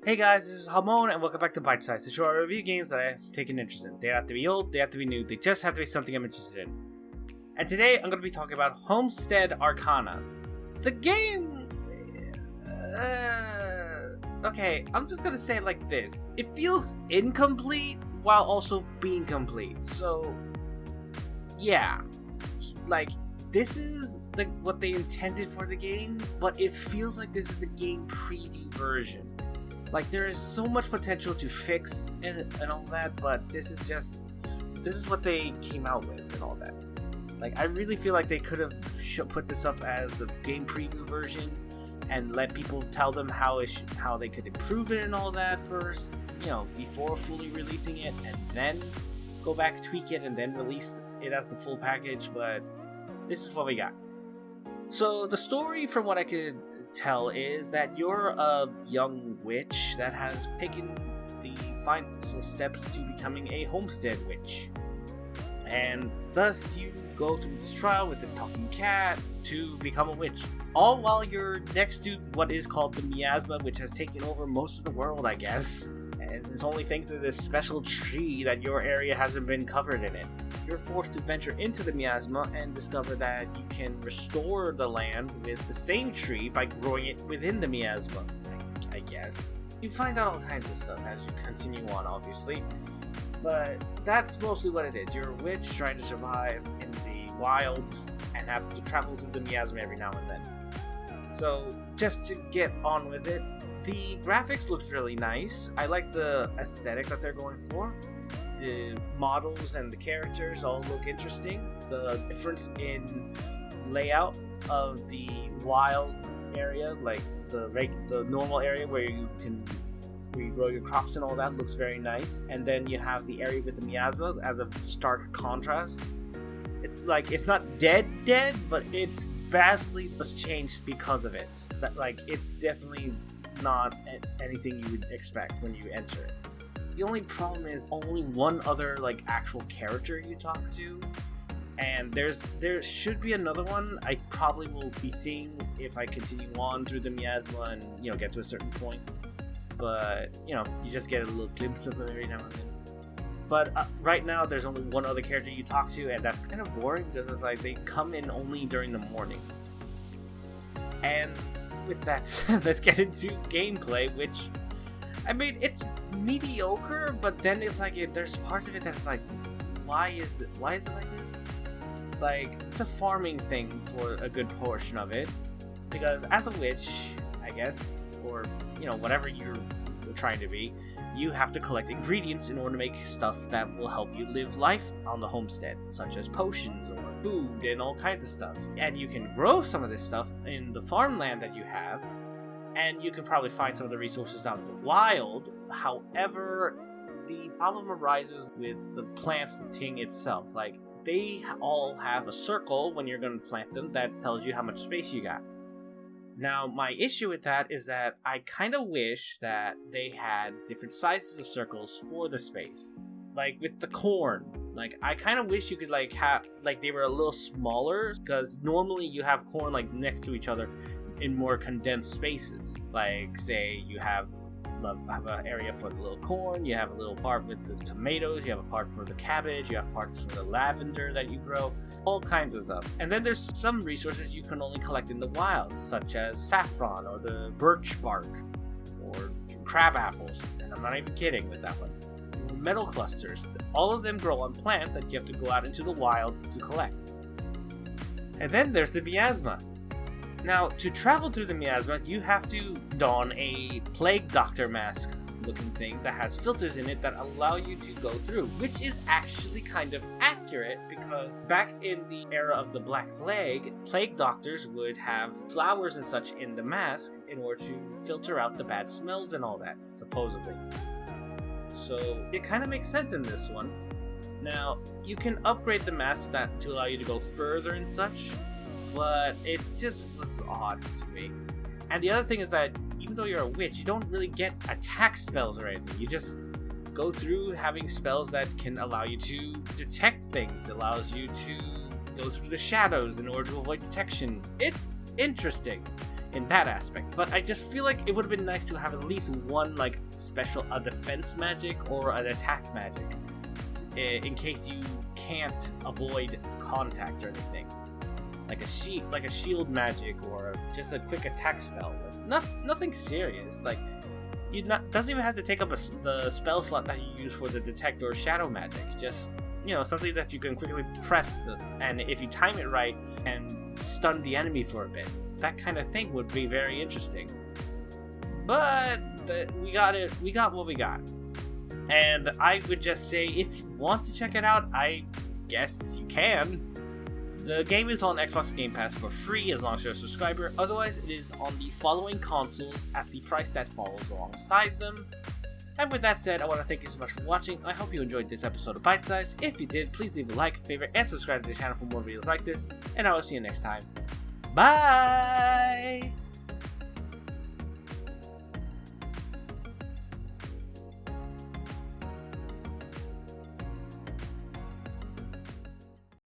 Hey guys, this is Hamon, and welcome back to Bytesize, the show where I review games that I've taken interest in. They have to be old, they have to be new, they just have to be something I'm interested in. And today, I'm going to be talking about Homestead Arcana. The game... okay, I'm just going to say it like this. It feels incomplete, while also being complete. So, yeah. Like, this is what they intended for the game, but it feels like this is the game preview version. Like, there is so much potential to fix and all that, but this is what they came out with and all that. Like, I really feel like they could have put this up as the game preview version and let people tell them how they could improve it and all that first, you know, before fully releasing it, and then go back, tweak it, and then release it as the full package. But this is what we got. So the story, from what I could tell, is that you're a young witch that has taken the final steps to becoming a homestead witch, and thus you go through this trial with this talking cat to become a witch, all while you're next to what is called the miasma, which has taken over most of the world, I guess, and it's only thanks to this special tree that your area hasn't been covered in it. You're forced to venture into the miasma and discover that you can restore the land with the same tree by growing it within the miasma, I guess. You find out all kinds of stuff as you continue on, obviously, but that's mostly what it is. You're a witch trying to survive in the wild and have to travel to the miasma every now and then. So, just to get on with it, the graphics looks really nice. I like the aesthetic that they're going for. The models and the characters all look interesting. The difference in layout of the wild area, like the normal area where you grow your crops and all that, looks very nice. And then you have the area with the miasma as a stark contrast. It's not dead, but it's vastly changed because of it. It's definitely not anything you would expect when you enter it. The only problem is only one other actual character you talk to, and there should be another one I probably will be seeing if I continue on through the miasma and get to a certain point. But you just get a little glimpse of them every now and then. But right now there's only one other character you talk to, and that's kind of boring because it's like they come in only during the mornings. And with that, let's get into gameplay, which, I mean, it's mediocre, but then it's there's parts of it that's why is it like this? It's a farming thing for a good portion of it, because as a witch, I guess, or whatever you're trying to be, you have to collect ingredients in order to make stuff that will help you live life on the homestead, such as potions or food and all kinds of stuff. And you can grow some of this stuff in the farmland that you have, and you can probably find some of the resources out in the wild. However, the problem arises with the planting itself. They all have a circle when you're going to plant them that tells you how much space you got. Now, my issue with that is that I kind of wish that they had different sizes of circles for the space. Like with the corn, I kind of wish you could have they were a little smaller, because normally you have corn next to each other in more condensed spaces. Say you have an area for the little corn, you have a little part with the tomatoes, you have a part for the cabbage, you have parts for the lavender that you grow, all kinds of stuff. And then there's some resources you can only collect in the wild, such as saffron or the birch bark or crab apples, and I'm not even kidding with that one. Metal clusters, all of them grow on plants that you have to go out into the wild to collect. And then there's the miasma. Now, to travel through the miasma, you have to don a plague doctor mask looking thing that has filters in it that allow you to go through, which is actually kind of accurate, because back in the era of the Black Plague, plague doctors would have flowers and such in the mask in order to filter out the bad smells and all that, supposedly. So it kind of makes sense in this one. Now, you can upgrade the mask to allow you to go further and such, but it just was odd to me. And the other thing is that even though you're a witch, you don't really get attack spells or anything. You just go through having spells that can allow you to detect things, allows you to go through the shadows in order to avoid detection. It's interesting. in that aspect. But I just feel like it would have been nice to have at least one like a defense magic or an attack magic, in case you can't avoid contact or anything. Like a shield magic, or just a quick attack spell. Nothing serious. Like, doesn't even have to take up the spell slot that you use for the detect or shadow magic. Just, something that you can quickly press, and if you time it right, and stun the enemy for a bit. That kind of thing would be very interesting. But we got it. We got what we got. And I would just say, if you want to check it out, I guess you can. The game is on Xbox Game Pass for free as long as you're a subscriber. Otherwise, it is on the following consoles at the price that follows alongside them. And with that said, I want to thank you so much for watching. I hope you enjoyed this episode of Bytesize. If you did, please leave a like, favorite, and subscribe to the channel for more videos like this. And I will see you next time. Bye!